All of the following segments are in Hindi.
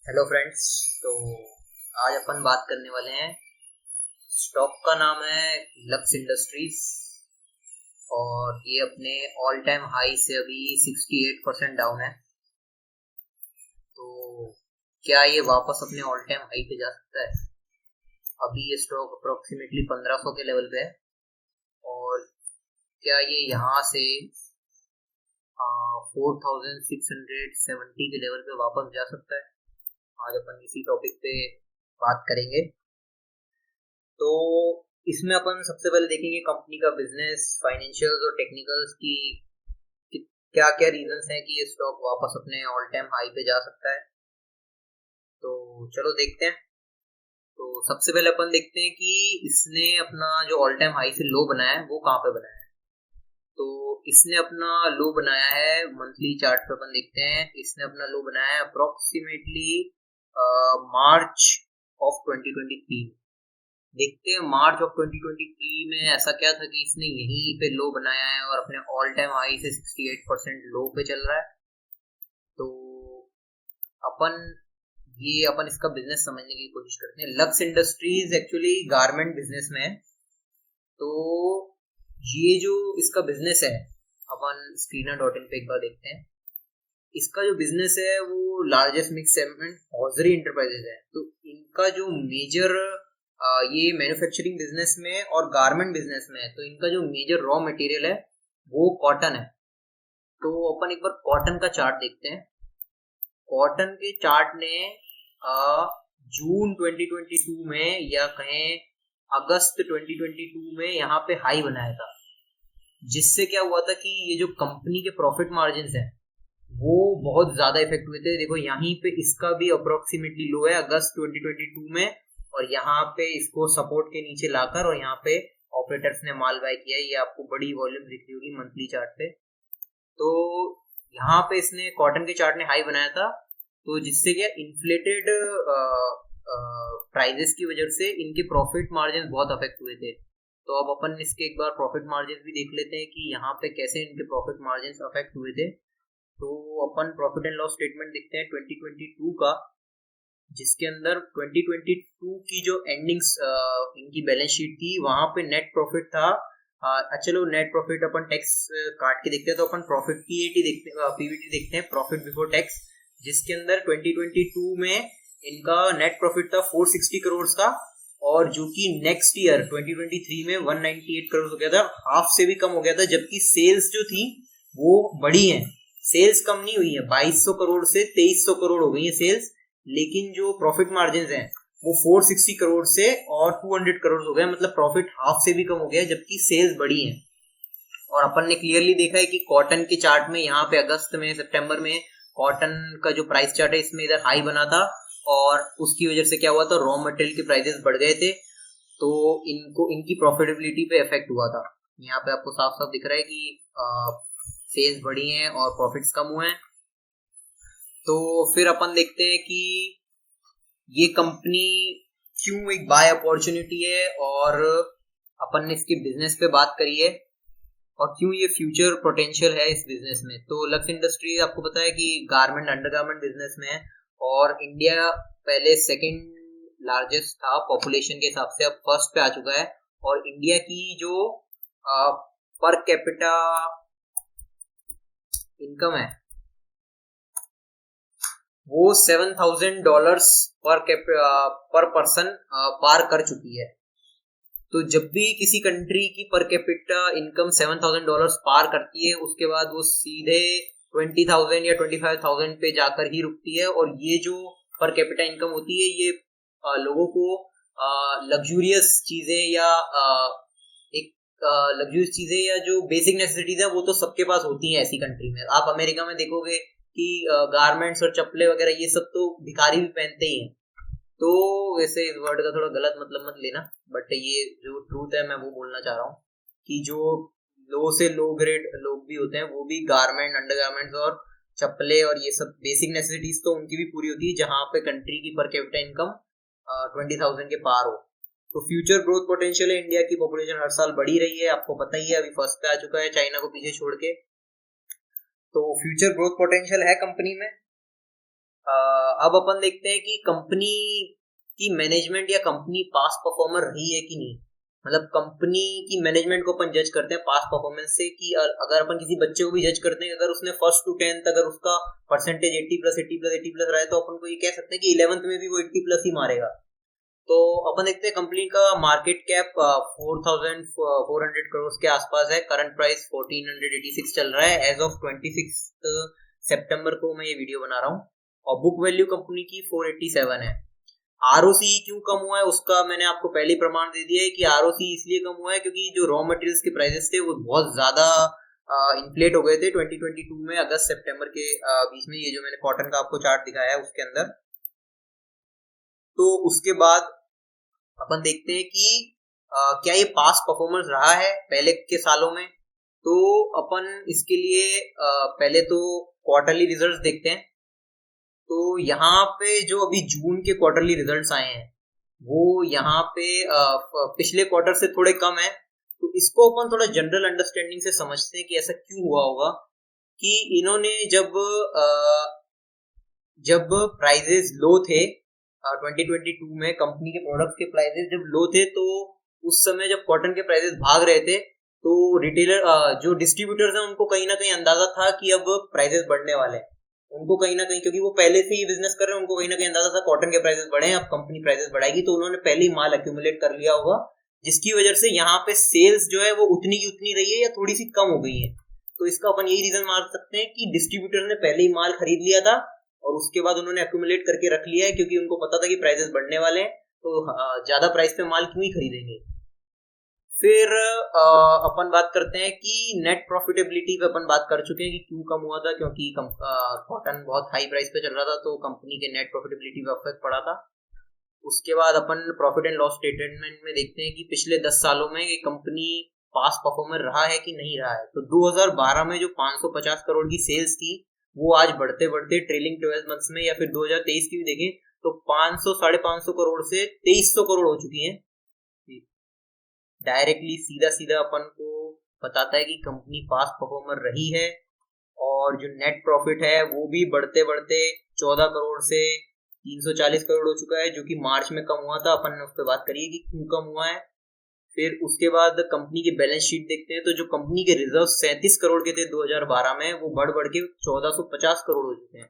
Hello friends. तो आज अपन बात करने वाले हैं। स्टॉक का नाम है लक्स इंडस्ट्रीज और ये अपने ऑल टाइम हाई से अभी 68% डाउन है। तो क्या ये वापस अपने ऑल टाइम हाई पे जा सकता है? अभी ये स्टॉक अप्रोक्सीमेटली 1500 के लेवल पे है और क्या ये यहाँ से 4670 के लेवल पे वापस जा सकता है? आज अपन इसी टॉपिक पे बात करेंगे। तो इसमें अपन सबसे पहले देखेंगे कंपनी का बिजनेस, फाइनेंशियल्स और टेक्निकल्स की क्या क्या रीजंस हैं कि ये स्टॉक वापस अपने ऑल टाइम हाई पे जा सकता है। तो चलो देखते हैं। तो सबसे पहले अपन देखते हैं कि इसने अपना जो ऑल टाइम हाई से लो बनाया है वो कहाँ पे बनाया है। तो इसने अपना लो बनाया है मंथली चार्ट पे। अपन देखते हैं इसने अपना लो बनाया है अप्रोक्सीमेटली मार्च ऑफ 2023। देखते हैं मार्च ऑफ 2023 में ऐसा क्या था कि इसने यहीं पे लो बनाया है और अपने ऑल टाइम हाई से 68% लो पे चल रहा है। तो अपन अपन इसका बिजनेस समझने की कोशिश करते हैं। Lux industries actually garment business में है। तो ये जो इसका बिजनेस है, अपन स्क्रीनर डॉट इन पे एक बार देखते हैं। इसका जो बिजनेस है वो largest mix segment hosiery enterprises है। तो इनका जो मेजर ये मैन्युफैक्चरिंग बिजनेस में और गारमेंट बिजनेस में है। तो इनका जो मेजर रॉ मटेरियल है वो कॉटन है। तो अपन एक बार कॉटन का चार्ट देखते हैं। कॉटन के चार्ट ने जून 2022 में या कहें अगस्त 2022 में यहाँ पे हाई बनाया था, जिससे क्या हुआ था कि ये जो कंपनी के प्रॉफिट मार्जिन है वो बहुत ज्यादा इफेक्ट हुए थे। देखो यहीं पे इसका भी अप्रोक्सीमेटली लो है अगस्त 2022 में, और यहाँ पे इसको सपोर्ट के नीचे लाकर और यहाँ पे ऑपरेटर्स ने माल बाय किया। ये आपको बड़ी वॉल्यूम दिख रही होगी मंथली चार्ट पे। तो यहाँ पे इसने कॉटन के चार्ट ने हाई बनाया था, तो जिससे क्या इन्फ्लेटेड प्राइजेस की वजह से इनके प्रॉफिट मार्जिन बहुत अफेक्ट हुए थे। तो अब अपन इसके एक बार प्रॉफिट मार्जिन भी देख लेते हैं कि यहाँ पे कैसे इनके प्रॉफिट मार्जिन अफेक्ट हुए थे। तो अपन प्रॉफिट एंड लॉस स्टेटमेंट देखते हैं 2022 का, जिसके अंदर 2022 की जो एंडिंग्स इनकी बैलेंस शीट थी वहां पे नेट प्रॉफिट था। चलो नेट प्रॉफिट अपन टैक्स काट के देखते हैं। तो अपन प्रॉफिट पीवीटी देखते हैं, प्रॉफिट बिफोर टैक्स, जिसके अंदर 2022 में इनका नेट प्रॉफिट था 460 करोड़ का, और जो कि नेक्स्ट ईयर 2023 में 198 करोड़ हो गया था, हाफ से भी कम हो गया था। जबकि सेल्स जो थी वो बढ़ी है, सेल्स कम नहीं हुई है, 2200 करोड़ से 2300 करोड़ हो गई है सेल्स। लेकिन जो प्रॉफिट मार्जिन हैं वो 460 करोड़ से और 200 करोड़ हो गए, मतलब प्रॉफिट हाफ से भी कम हो गया, जबकि सेल्स बढ़ी है। और अपन ने क्लियरली देखा है कि कॉटन के चार्ट में यहाँ पे अगस्त में सितंबर में कॉटन का जो प्राइस चार्ट है इसमें इधर हाई बना था, और उसकी वजह से क्या हुआ था, रॉ मटेरियल के प्राइसेस बढ़ गए थे। तो इनको इनकी प्रॉफिटेबिलिटी पे इफेक्ट हुआ था। यहाँ पे आपको साफ साफ दिख रहा है कि सेल्स बढ़ी हैं और प्रॉफिट्स कम हुए हैं। तो फिर अपन देखते हैं कि ये कंपनी क्यों एक बाय अपॉर्चुनिटी है, और अपन ने इसके बिजनेस पे बात करी है और क्यों ये फ्यूचर पोटेंशियल है इस बिजनेस में। तो लक्स इंडस्ट्रीज आपको पता है कि गारमेंट अंडरगारमेंट बिजनेस में है, और इंडिया पहले सेकंड लार्जेस्ट था पॉपुलेशन के हिसाब से, अब फर्स्ट पे आ चुका है। और इंडिया की जो पर कैपिटा इनकम है वो $7,000 पर पर्सन पार कर चुकी है। तो जब भी किसी कंट्री की पर कैपिटा इनकम $7,000 पार करती है, उसके बाद वो सीधे 20,000 या 25,000 पे जाकर ही रुकती है। और ये जो पर कैपिटा इनकम होती है ये लोगों को लग्जूरियस चीजें या एक लग्जूरियस चीजें या जो बेसिक नेसेसिटीज है वो तो सबके पास होती है ऐसी कंट्री में। आप अमेरिका में देखोगे कि गारमेंट्स और चप्पलें वगैरह ये सब तो भिखारी भी पहनते ही हैं। तो वैसे इस वर्ड का थोड़ा गलत मतलब मत लेना, बट ये जो ट्रूथ है मैं वो बोलना चाह रहा हूँ कि जो लो से लो ग्रेड लोग भी होते हैं वो भी गारमेंट, अंडरगारमेंट्स और चप्पलें और ये सब बेसिक नेसेसिटीज तो उनकी भी पूरी होती है, जहाँ पे कंट्री की पर कैपिटा इनकम 20,000 के पार हो। तो फ्यूचर ग्रोथ पोटेंशियल है, इंडिया की पॉपुलेशन हर साल बढ़ी रही है, आपको पता ही है, अभी फर्स्ट पे आ चुका है चाइना को पीछे छोड़ के। तो फ्यूचर ग्रोथ पोटेंशियल है कंपनी में। अब अपन देखते हैं कि कंपनी की मैनेजमेंट या कंपनी पास परफॉर्मर रही है कि नहीं। मतलब कंपनी की मैनेजमेंट को अपन जज करते हैं पास परफॉर्मेंस से, कि अगर अपन किसी बच्चे को भी जज करते हैं, अगर उसने फर्स्ट टू 10th अगर उसका परसेंटेज 80+80+80+ रहा है, तो अपन को ये कह सकते हैं कि 11th में भी वो 80+ ही मारेगा। तो अपन देखते हैं कंपनी का मार्केट कैप 4,400 करोड़ के आसपास है। करंट प्राइस 1486 चल रहा है एज ऑफ 26 सितंबर को मैं ये वीडियो बना रहा हूँ। और बुक वैल्यू कंपनी की 487 है। आरओसी क्यों कम हुआ है उसका मैंने आपको पहले प्रमाण दे दिया है कि आरओसी इसलिए कम हुआ है क्योंकि जो रॉ मटेरियल्स के प्राइसेस थे वो बहुत ज्यादा इन्फ्लेट हो गए थे 2022 में, अगस्त सितंबर के बीच में। ये जो मैंने कॉटन का आपको चार्ट दिखाया है उसके अंदर। तो उसके बाद अपन देखते हैं कि क्या ये पास परफॉर्मेंस रहा है पहले के सालों में। तो अपन इसके लिए पहले तो क्वार्टरली रिजल्ट्स देखते हैं। तो यहाँ पे जो अभी जून के क्वार्टरली रिजल्ट्स आए हैं वो यहाँ पे पिछले क्वार्टर से थोड़े कम है। तो इसको अपन थोड़ा जनरल अंडरस्टैंडिंग से समझते हैं कि ऐसा क्यों हुआ होगा। कि इन्होंने जब प्राइजेस लो थे 2022 में, कंपनी के प्रोडक्ट्स के प्राइसेस जब लो थे, तो उस समय जब कॉटन के प्राइसेस भाग रहे थे तो रिटेलर जो डिस्ट्रीब्यूटर्स हैं उनको कहीं ना कहीं अंदाजा था कि अब प्राइसेस बढ़ने वाले हैं। उनको कहीं ना कहीं, क्योंकि वो पहले से ही बिजनेस कर रहे हैं, उनको कहीं ना कहीं अंदाजा था कॉटन के प्राइसेस बढ़े हैं, अब कंपनी प्राइसेस बढ़ाएगी, तो उन्होंने पहले ही माल एक्यूमुलेट कर लिया होगा, जिसकी वजह से यहाँ पे सेल्स जो है वो उतनी की उतनी रही है या थोड़ी सी कम हो गई है। तो इसका अपन यही रीजन मान सकते हैं कि डिस्ट्रीब्यूटर ने पहले ही माल खरीद लिया था और उसके बाद उन्होंने एक्यूमुलेट करके रख लिया है, क्योंकि उनको पता था कि प्राइसेस बढ़ने वाले हैं, तो ज्यादा प्राइस पे माल क्यों ही खरीदेंगे। फिर अपन बात करते हैं कि नेट प्रॉफिटेबिलिटी पे अपन बात कर चुके हैं कि क्यों कम हुआ था, क्योंकि कॉटन बहुत हाई प्राइस पे चल रहा था, तो कंपनी के नेट प्रॉफिटेबिलिटी पे इफेक्ट पड़ा था। उसके बाद अपन प्रॉफिट एंड लॉस स्टेटमेंट में देखते हैं कि पिछले 10 सालों में ये कंपनी पास परफॉर्मर रहा है कि नहीं रहा है। तो 2012 में जो 550 करोड़ की सेल्स थी वो आज बढ़ते बढ़ते ट्रेलिंग 12 मंथ्स में, या फिर 2023 की भी देखें तो 500-550 करोड़ से 2300 करोड़ हो चुकी है। डायरेक्टली सीधा सीधा अपन को बताता है कि कंपनी पास परफॉर्मर रही है। और जो नेट प्रॉफिट है वो भी बढ़ते बढ़ते 14 करोड़ से 340 करोड़ हो चुका है, जो कि मार्च में कम हुआ था। अपन ने उस पर बात करी है कि क्यों कम हुआ है। फिर उसके बाद कंपनी की बैलेंस शीट देखते हैं, तो जो कंपनी के रिजर्व 37 करोड़ के थे 2012 में, वो बढ़ बढ़ के 1450 करोड़ हो चुके हैं।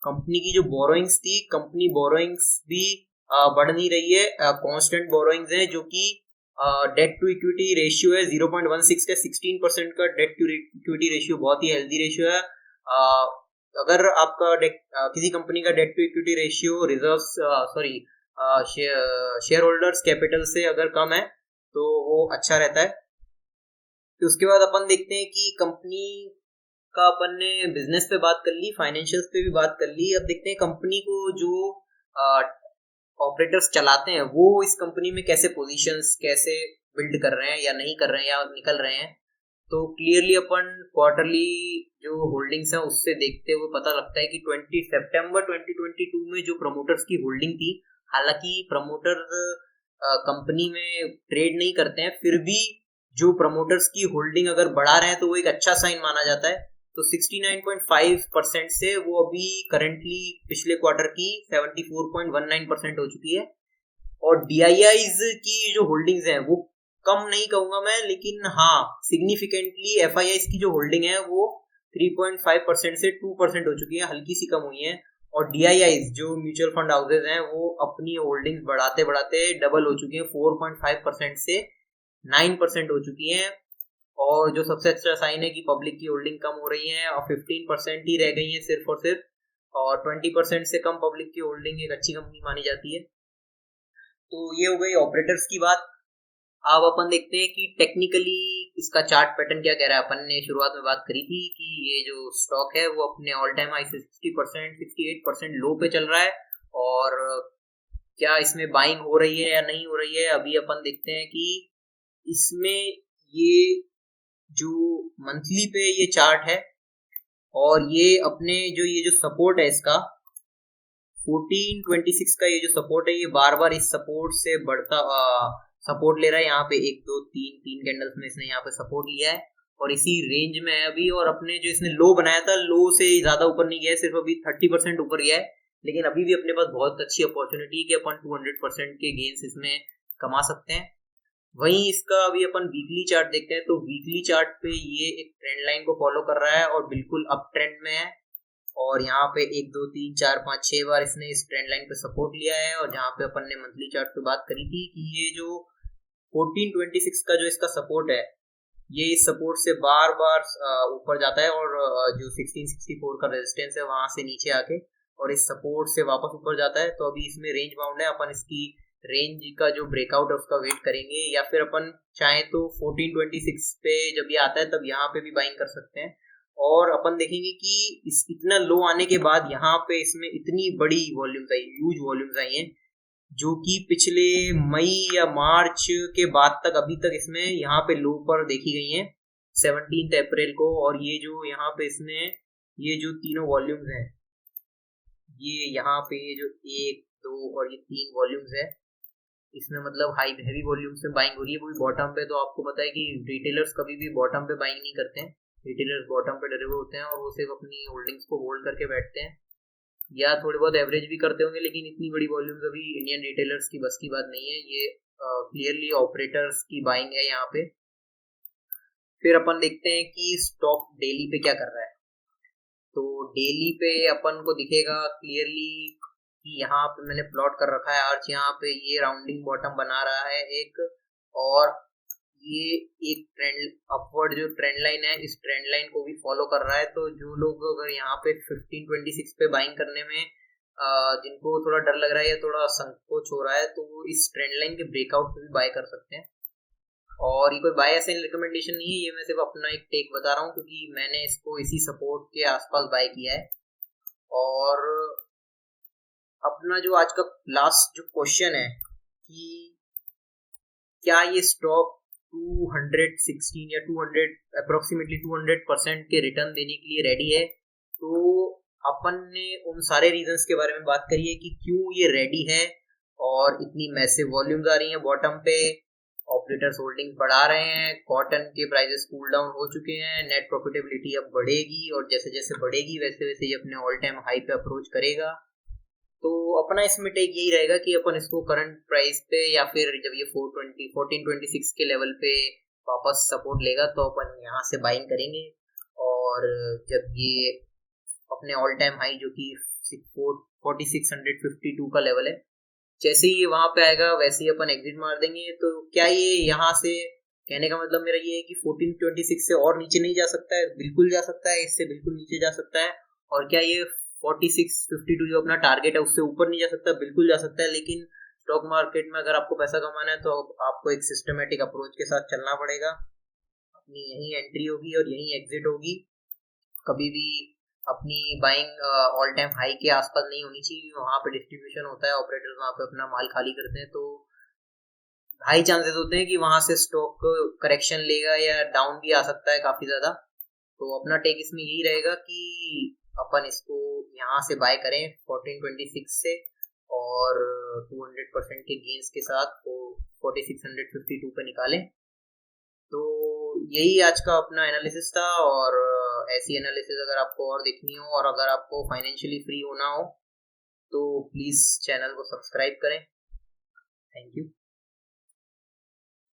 कंपनी की जो बोरोइंग्स थी, कंपनी बोरोइंग्स भी बढ़ नहीं रही है, कांस्टेंट बोरोइंग्स है, जो कि डेट टू इक्विटी रेशियो है 0.16 का, 16% का डेट टू इक्विटी रेशियो बहुत ही हेल्दी रेशियो है। अगर आपका किसी कंपनी का debt to equity ratio reserve shareholders capital से अगर कम है तो वो अच्छा रहता है। तो उसके बाद अपन देखते हैं कि कंपनी का अपन ने बिजनेस पे बात कर ली, फाइनेंशियल्स पे भी बात कर ली। अब देखते हैं कंपनी को जो ऑपरेटर्स चलाते हैं वो इस कंपनी में कैसे पोजीशंस कैसे बिल्ड कर रहे हैं या नहीं कर रहे हैं या निकल रहे हैं। तो क्लियरली अपन क्वार्टरली जो होल्डिंग्स हैं उससे देखते हुए पता लगता है कि 20 सितंबर 2022 में जो प्रमोटर्स की होल्डिंग थी, हालांकि प्रमोटर कंपनी में ट्रेड नहीं करते हैं, फिर भी जो प्रमोटर्स की होल्डिंग अगर बढ़ा रहे हैं तो वो एक अच्छा साइन माना जाता है। तो 69.5% से वो अभी करंटली पिछले क्वार्टर की 74.19% हो चुकी है। और DIIs की जो होल्डिंग्स हैं वो कम नहीं कहूंगा मैं, लेकिन हाँ सिग्निफिकेंटली FIIs की जो होल्डिंग है वो 3.5% से 2% हो चुकी है, हल्की सी कम हुई है। और DIIs जो म्यूचुअल फंड हाउसेज हैं वो अपनी होल्डिंग्स बढ़ाते बढ़ाते डबल हो चुकी है, 4.5% से 9% हो चुकी है। और जो सबसे अच्छा साइन है कि पब्लिक की होल्डिंग कम हो रही है और 15% ही रह गई है सिर्फ और सिर्फ, और 20% से कम पब्लिक की होल्डिंग एक अच्छी कंपनी मानी जाती है। तो ये हो गई ऑपरेटर्स की बात। अब अपन देखते हैं कि टेक्निकली इसका चार्ट पैटर्न क्या कह रहा है। अपन ने शुरुआत में बात करी थी कि ये जो स्टॉक है वो अपने ऑल टाइम हाई से 60% 68% लो पे चल रहा है, और क्या इसमें बाइंग हो रही है या नहीं हो रही है। अभी अपन देखते हैं कि इसमें ये जो मंथली पे ये चार्ट है, और ये अपने जो सपोर्ट है इसका 1426 का ये जो सपोर्ट है, ये बार बार इस सपोर्ट से बढ़ता सपोर्ट ले रहा है। यहाँ पे 1 2 3 कैंडल्स में इसने यहाँ पे सपोर्ट लिया है और इसी रेंज में है अभी। और अपने जो इसने लो बनाया था, लो से ज्यादा ऊपर नहीं गया है, सिर्फ अभी 30% ऊपर गया है। लेकिन अभी भी अपने पास बहुत अच्छी अपॉर्चुनिटी कि अपन 200% के गेन्स इसमें कमा सकते हैं। वहीं इसका अभी अपन वीकली चार्ट देखते हैं तो वीकली चार्ट पे ये एक ट्रेंड लाइन को फॉलो कर रहा है और बिल्कुल अप ट्रेंड में है, और यहाँ पे 1 2 3 4 5 6 बार इसने इस ट्रेंड लाइन पे सपोर्ट लिया है। और जहाँ पे अपन ने मंथली चार्ट पे बात करी थी कि ये जो 1426 का जो इसका सपोर्ट है, ये इस सपोर्ट से बार बार ऊपर जाता है, और जो 1664 का रेजिस्टेंस है वहां से नीचे आके और इस सपोर्ट से वापस ऊपर जाता है। तो अभी इसमें रेंज बाउंड है, अपन इसकी रेंज का जो ब्रेकआउट है उसका वेट करेंगे, या फिर अपन चाहे तो 1426 पे जब ये आता है तब यहाँ पे भी बाइंग कर सकते हैं। और अपन देखेंगे कि इस इतना लो आने के बाद यहाँ पे इसमें इतनी बड़ी वॉल्यूम्स आई, ह्यूज वॉल्यूम्स आई हैं, जो कि पिछले मई या मार्च के बाद तक अभी तक इसमें यहाँ पे लो पर देखी गई हैं 17 अप्रैल को। और ये जो यहाँ पे इसमें ये जो तीनों वॉल्यूम्स हैं, ये यहाँ पे ये जो 1 2 और ये 3 वॉल्यूम्स है, इसमें मतलब हाई हैवी वॉल्यूम्स में बाइंग हो रही है, वो भी बॉटम पे। तो आपको पता है कि रिटेलर्स कभी भी बॉटम पे बाइंग नहीं करते हैं, रिटेलर्स बॉटम पे डरे हुए होते हैं और वो सिर्फ अपनी होल्डिंग्स को होल्ड करके बैठते हैं, या थोड़े बहुत एवरेज भी करते होंगे, लेकिन इतनी बड़ी वॉल्यूम्स अभी इंडियन रिटेलर्स की बस की बात नहीं है। ये क्लियरली ऑपरेटर्स की बाइंग है यहाँ पे। फिर अपन देखते हैं कि स्टॉक डेली पे क्या कर रहा है। तो डेली पे अपन को दिखेगा क्लियरली कि यहाँ पे मैंने प्लॉट कर रखा है आर्च, यहाँ पे ये राउंडिंग बॉटम बना रहा है एक, और ये एक ट्रेंड अपवर्ड जो ट्रेंड लाइन है, इस ट्रेंड लाइन को भी फॉलो कर रहा है। तो जो लोग अगर यहाँ पे 1526 पे बाइंग करने में जिनको थोड़ा डर लग रहा है या थोड़ा संकोच हो रहा है, तो वो इस ट्रेंड लाइन के ब्रेकआउट पे भी बाय कर सकते हैं। और ये कोई बाय या सेल रिकमेंडेशन नहीं है, ये मैं सिर्फ अपना एक टेक बता रहा हूँ क्योंकि मैंने इसको इसी सपोर्ट के आसपास बाय किया है। और अपना जो आज का लास्ट जो क्वेश्चन है कि क्या ये स्टॉक 216 या 200 अप्रोक्सीमेटली 200% के रिटर्न देने के लिए रेडी है। तो अपन ने उन सारे रीजंस के बारे में बात करी है कि क्यों ये रेडी है, और इतनी मैसिव वॉल्यूम्स आ रही हैं बॉटम पे, ऑपरेटर्स होल्डिंग बढ़ा रहे हैं, कॉटन के प्राइसेस कूल डाउन हो चुके हैं, नेट प्रॉफिटेबिलिटी अब बढ़ेगी, और जैसे जैसे बढ़ेगी वैसे वैसे ये अपने ऑल टाइम हाई पे अप्रोच करेगा। तो अपना इसमें टेक यही रहेगा कि अपन इसको करंट प्राइस पे या फिर जब ये 1426 के लेवल पे वापस सपोर्ट लेगा तो अपन यहाँ से बाइंग करेंगे। और जब ये अपने ऑल टाइम हाई जो कि 4652 का लेवल है, जैसे ही ये वहां पे आएगा वैसे ही अपन एग्जिट मार देंगे। तो क्या ये यहाँ से, कहने का मतलब मेरा ये है कि 1426 से और नीचे नहीं जा सकता है? बिल्कुल जा सकता है, इससे बिल्कुल नीचे जा सकता है। और क्या ये 4652 जो अपना टारगेट है उससे ऊपर नहीं जा सकता? बिल्कुल जा सकता है। लेकिन स्टॉक मार्केट में अगर आपको पैसा कमाना है तो आपको एक सिस्टमेटिक अप्रोच के साथ चलना पड़ेगा। अपनी यही एंट्री होगी और यही एग्जिट होगी, कभी भी अपनी बाइंग ऑल टाइम हाई के आसपास नहीं होनी चाहिए। वहां पे डिस्ट्रीब्यूशन होता है, ऑपरेटर्स वहां पे अपना माल खाली करते हैं, तो हाई चांसेस होते हैं कि वहां से स्टॉक करेक्शन लेगा या डाउन भी आ सकता है काफी ज्यादा। तो अपना टेक इसमें यही रहेगा कि अपन इसको यहाँ से बाय करें 1426 से, और 200% के गेन्स के साथ तो 4652 पे निकालें। तो यही आज का अपना एनालिसिस था। और ऐसी एनालिसिस अगर आपको और देखनी हो और अगर आपको फाइनेंशियली फ्री होना हो तो प्लीज़ चैनल को सब्सक्राइब करें। Thank you.